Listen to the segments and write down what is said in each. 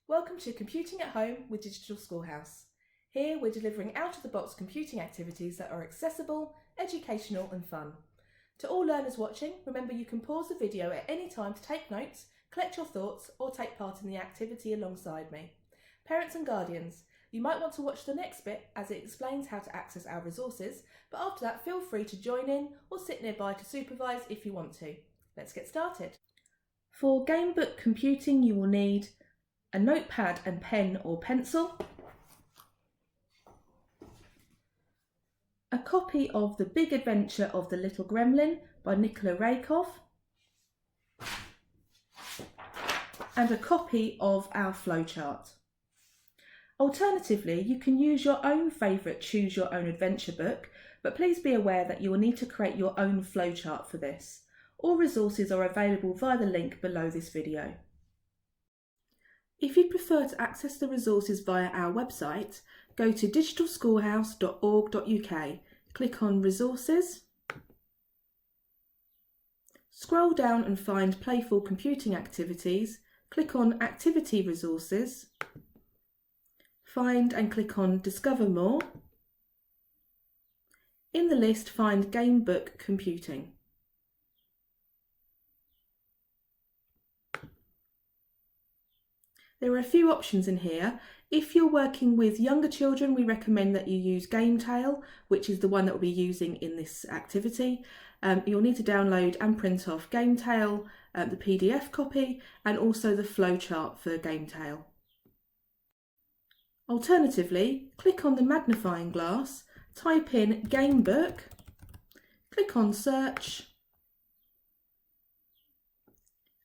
Welcome to Computing at Home with Digital Schoolhouse. Here we're delivering out-of-the-box computing activities that are accessible, educational and fun. To all learners watching, remember you can pause the video at any time to take notes, collect your thoughts or take part in the activity alongside me. Parents and guardians, you might want to watch the next bit as it explains how to access our resources, but after that feel free to join in or sit nearby to supervise if you want to. Let's get started. For Gamebook computing you will need a notepad and pen or pencil, a copy of The Big Adventure of the Little Gremlin by Nicola Rakoff, and a copy of our flowchart. Alternatively, you can use your own favourite Choose Your Own Adventure book, but please be aware that you will need to create your own flowchart for this. All resources are available via the link below this video. If you prefer to access the resources via our website, go to digitalschoolhouse.org.uk, click on Resources, scroll down and find Playful Computing Activities, click on Activity Resources, find and click on Discover More. In the list, find Gamebook Computing. There are a few options in here. If you're working with younger children, we recommend that you use Gametail, which is the one that we'll be using in this activity. You'll need to download and print off Gametail, the PDF copy, and also the flowchart for Gametail. Alternatively, click on the magnifying glass, type in Gamebook, click on Search,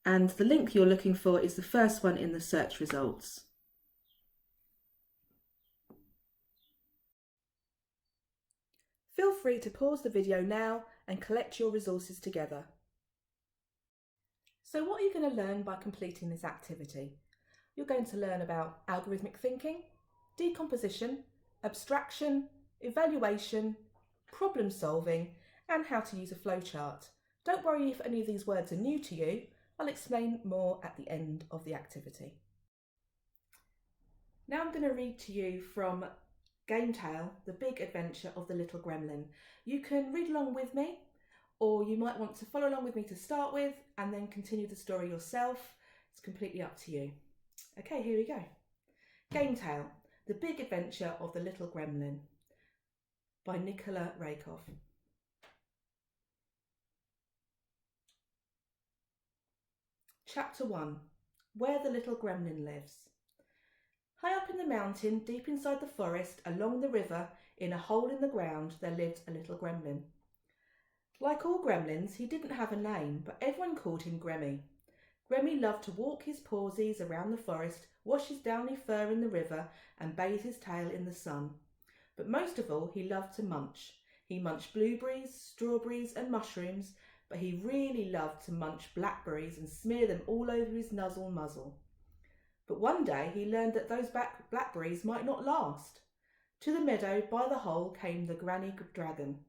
and the link you're looking for is the first one in the search results. Feel free to pause the video now and collect your resources together. So what are you going to learn by completing this activity? You're going to learn about algorithmic thinking, decomposition, abstraction, evaluation, problem solving, and how to use a flowchart. Don't worry if any of these words are new to you. I'll explain more at the end of the activity. Now I'm going to read to you from Gametail, The Big Adventure of the Little Gremlin. You can read along with me, or you might want to follow along with me to start with and then continue the story yourself. It's completely up to you. Okay, here we go. Gametail, The Big Adventure of the Little Gremlin by Nicola Rakoff. Chapter 1. Where the Little Gremlin Lives. High up in the mountain, deep inside the forest, along the river, in a hole in the ground, there lived a little gremlin. Like all gremlins, he didn't have a name, but everyone called him Gremmy. Gremmy loved to walk his pawsies around the forest, wash his downy fur in the river, and bathe his tail in the sun. But most of all, he loved to munch. He munched blueberries, strawberries, and mushrooms, but he really loved to munch blackberries and smear them all over his nuzzle muzzle. But one day he learned that those blackberries might not last. To the meadow by the hole came the granny dragon,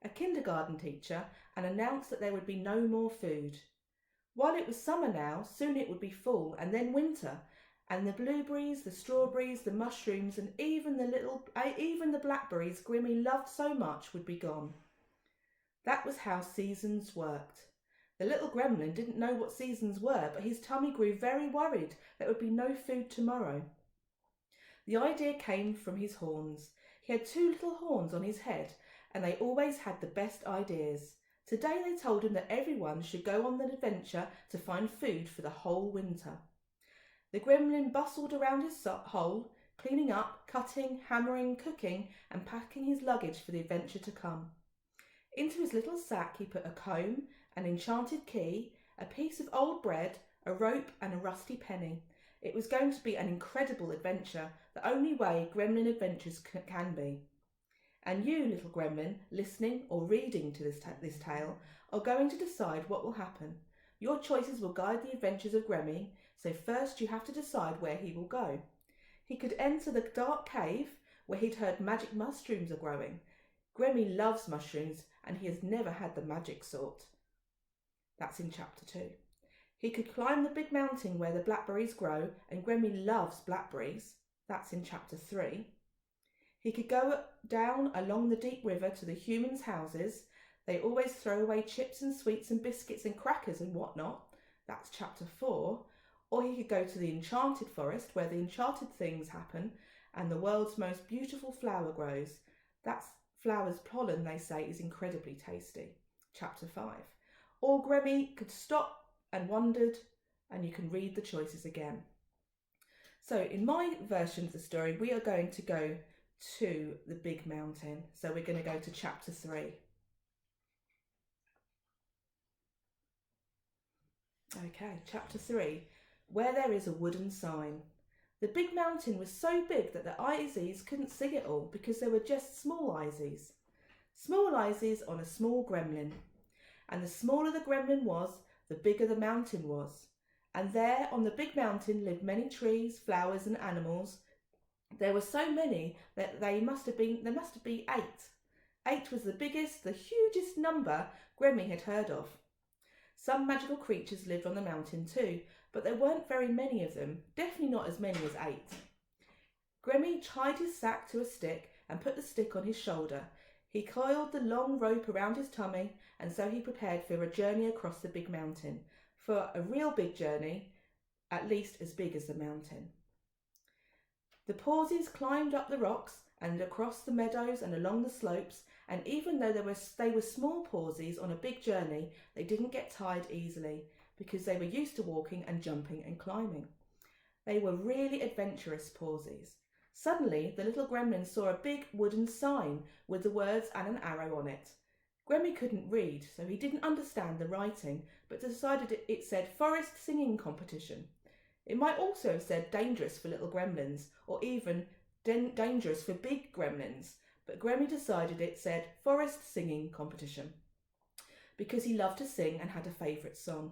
a kindergarten teacher, and announced that there would be no more food. While it was summer now, soon it would be fall and then winter, and the blueberries, the strawberries, the mushrooms, and even the blackberries Grimmy loved so much would be gone. That was how seasons worked. The little gremlin didn't know what seasons were, but his tummy grew very worried there would be no food tomorrow. The idea came from his horns. He had two little horns on his head, and they always had the best ideas. Today they told him that everyone should go on an adventure to find food for the whole winter. The gremlin bustled around his hole, cleaning up, cutting, hammering, cooking, and packing his luggage for the adventure to come. Into his little sack he put a comb, an enchanted key, a piece of old bread, a rope and a rusty penny. It was going to be an incredible adventure, the only way gremlin adventures can be. And you, little gremlin, listening or reading to this tale, are going to decide what will happen. Your choices will guide the adventures of Gremmy, so first you have to decide where he will go. He could enter the dark cave where he'd heard magic mushrooms are growing. Gremmy loves mushrooms and he has never had the magic sort. That's in chapter 2. He could climb the big mountain where the blackberries grow, and Gremmy loves blackberries. That's in chapter 3. He could go down along the deep river to the humans' houses. They always throw away chips and sweets and biscuits and crackers and whatnot. That's chapter 4. Or he could go to the enchanted forest where the enchanted things happen and the world's most beautiful flower grows. That's flower's pollen, they say, is incredibly tasty. Chapter 5. Or Gremmy could stop and wondered, and you can read the choices again. So in my version of the story, we are going to go to the big mountain. So we're going to go to chapter 3. Okay, chapter 3, where there is a wooden sign. The big mountain was so big that the Izies couldn't see it all because there were just small Izies. Small Izies on a small gremlin. And the smaller the gremlin was, the bigger the mountain was. And there on the big mountain lived many trees, flowers and animals. There were so many that there must have been 8. 8 was the biggest, the hugest number Gremmy had heard of. Some magical creatures lived on the mountain too, but there weren't very many of them, definitely not as many as 8. Gremmy tied his sack to a stick and put the stick on his shoulder. He coiled the long rope around his tummy, and so he prepared for a journey across the big mountain, for a real big journey, at least as big as the mountain. The Pawsies climbed up the rocks and across the meadows and along the slopes, and even though they were small Pawsies on a big journey, they didn't get tired easily because they were used to walking and jumping and climbing. They were really adventurous Pawsies. Suddenly, the little gremlin saw a big wooden sign with the words and an arrow on it. Gremmy couldn't read, so he didn't understand the writing, but decided it said Forest Singing Competition. It might also have said dangerous for little gremlins, or even dangerous for big gremlins, but Gremmy decided it said Forest Singing Competition because he loved to sing and had a favourite song.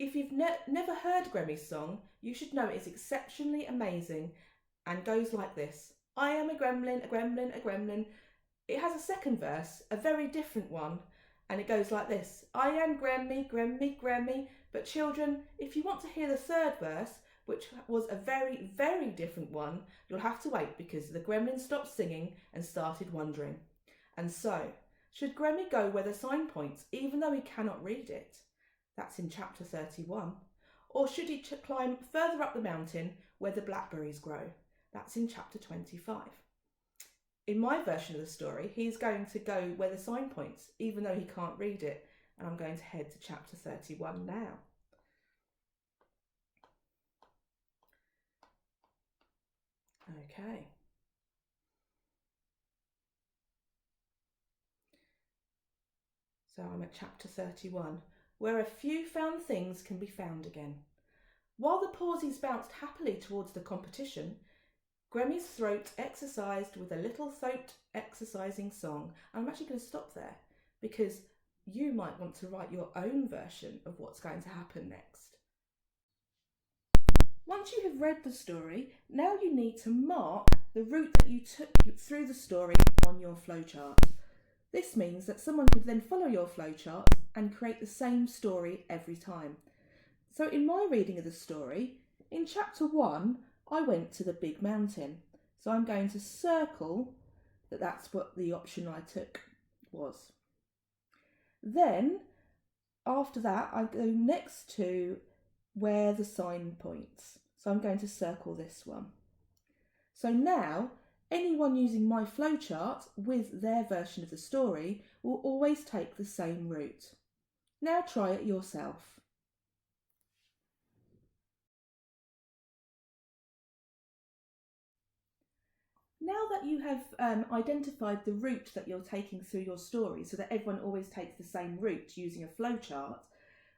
If you've never heard Gremmy's song, you should know it is exceptionally amazing and goes like this. I am a gremlin, a gremlin, a gremlin. It has a second verse, a very different one, and it goes like this. I am Gremmy, Gremmy, Gremmy. But children, if you want to hear the third verse, which was a very, very different one, you'll have to wait because the gremlin stopped singing and started wondering. And so, should Gremmy go where the sign points, even though he cannot read it? That's in chapter 31. Or should he climb further up the mountain where the blackberries grow? That's in chapter 25. In my version of the story, he's going to go where the sign points, even though he can't read it. And I'm going to head to chapter 31 now. Okay. So I'm at chapter 31, where a few found things can be found again. While the Pawsies bounced happily towards the competition, Gremmy's throat exercised with a little throat exercising song. I'm actually going to stop there because you might want to write your own version of what's going to happen next. Once you have read the story, now you need to mark the route that you took through the story on your flowchart. This means that someone could then follow your flowchart and create the same story every time. So in my reading of the story, in chapter 1, I went to the big mountain. So I'm going to circle that that's what the option I took was. Then, after that, I go next to where the sign points. So I'm going to circle this one. So now, anyone using my flowchart with their version of the story will always take the same route. Now try it yourself. Now that you have identified the route that you're taking through your story so that everyone always takes the same route using a flowchart,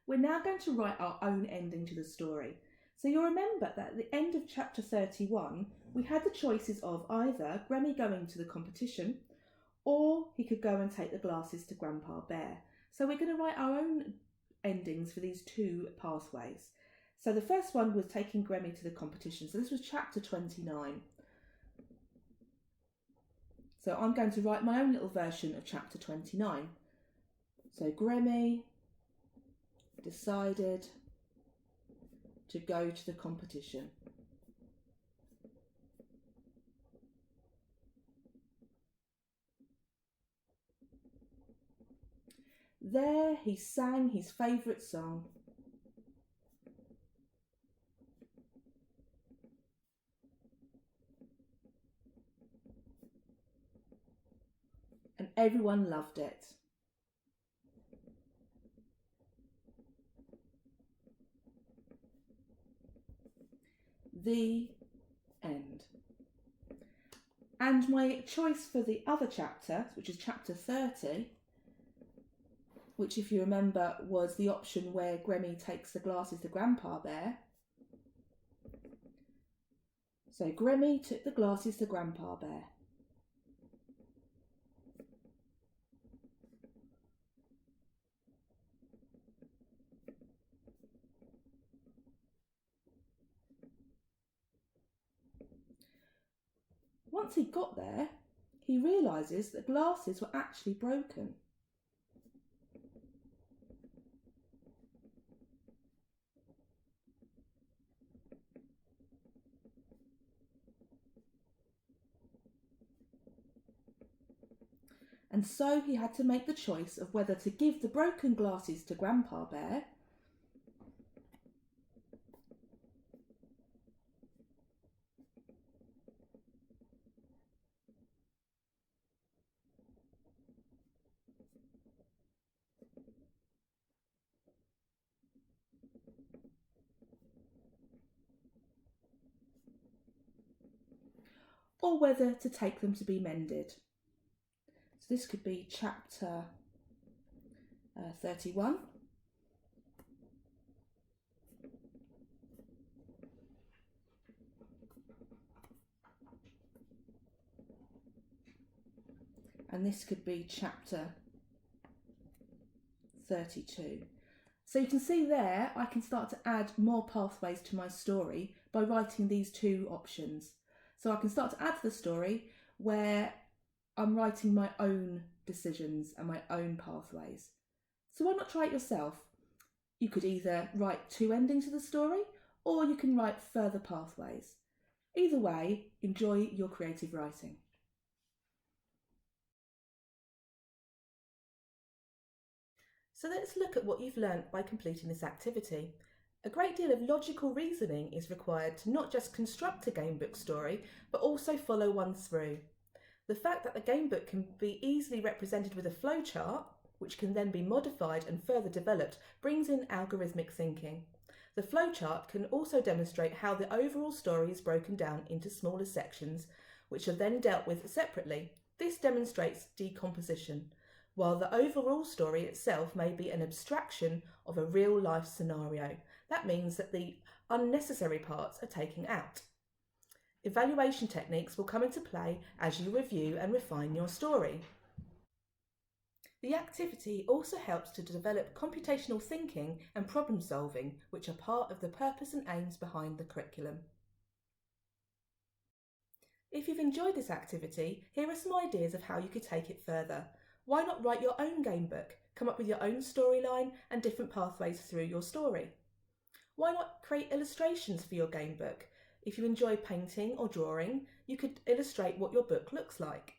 we're now going to write our own ending to the story. So you'll remember that at the end of chapter 31, we had the choices of either Gremmy going to the competition or he could go and take the glasses to Grandpa Bear. So we're going to write our own endings for these two pathways. So the first one was taking Gremmy to the competition. So this was chapter 29. So I'm going to write my own little version of chapter 29. So Gremmy decided to go to the competition. There he sang his favourite song. And everyone loved it. The end. And my choice for the other chapter, which is chapter 30, which if you remember was the option where Gremmy takes the glasses to Grandpa Bear. So Gremmy took the glasses to Grandpa Bear. Once he got there, he realises that the glasses were actually broken. And so he had to make the choice of whether to give the broken glasses to Grandpa Bear or whether to take them to be mended. So this could be chapter 31. And this could be chapter 32. So you can see there, I can start to add more pathways to my story by writing these two options. So I can start to add to the story where I'm writing my own decisions and my own pathways. So why not try it yourself? You could either write two endings to the story, or you can write further pathways. Either way, enjoy your creative writing. So let's look at what you've learnt by completing this activity. A great deal of logical reasoning is required to not just construct a gamebook story, but also follow one through. The fact that the gamebook can be easily represented with a flowchart, which can then be modified and further developed, brings in algorithmic thinking. The flowchart can also demonstrate how the overall story is broken down into smaller sections, which are then dealt with separately. This demonstrates decomposition, while the overall story itself may be an abstraction of a real-life scenario. That means that the unnecessary parts are taken out. Evaluation techniques will come into play as you review and refine your story. The activity also helps to develop computational thinking and problem solving, which are part of the purpose and aims behind the curriculum. If you've enjoyed this activity, here are some ideas of how you could take it further. Why not write your own gamebook, come up with your own storyline and different pathways through your story? Why not create illustrations for your gamebook? If you enjoy painting or drawing, you could illustrate what your book looks like.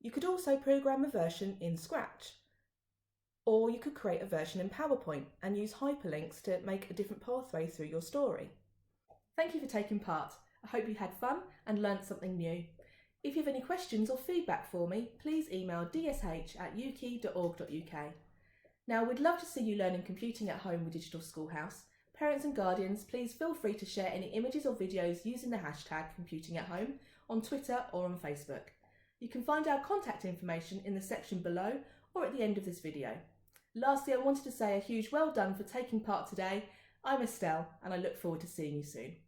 You could also program a version in Scratch, or you could create a version in PowerPoint and use hyperlinks to make a different pathway through your story. Thank you for taking part. I hope you had fun and learnt something new. If you have any questions or feedback for me, please email dsh@uki.org.uk. Now, we'd love to see you learning computing at home with Digital Schoolhouse. Parents and guardians, please feel free to share any images or videos using the hashtag #computingathome on Twitter or on Facebook. You can find our contact information in the section below or at the end of this video. Lastly, I wanted to say a huge well done for taking part today. I'm Estelle and I look forward to seeing you soon.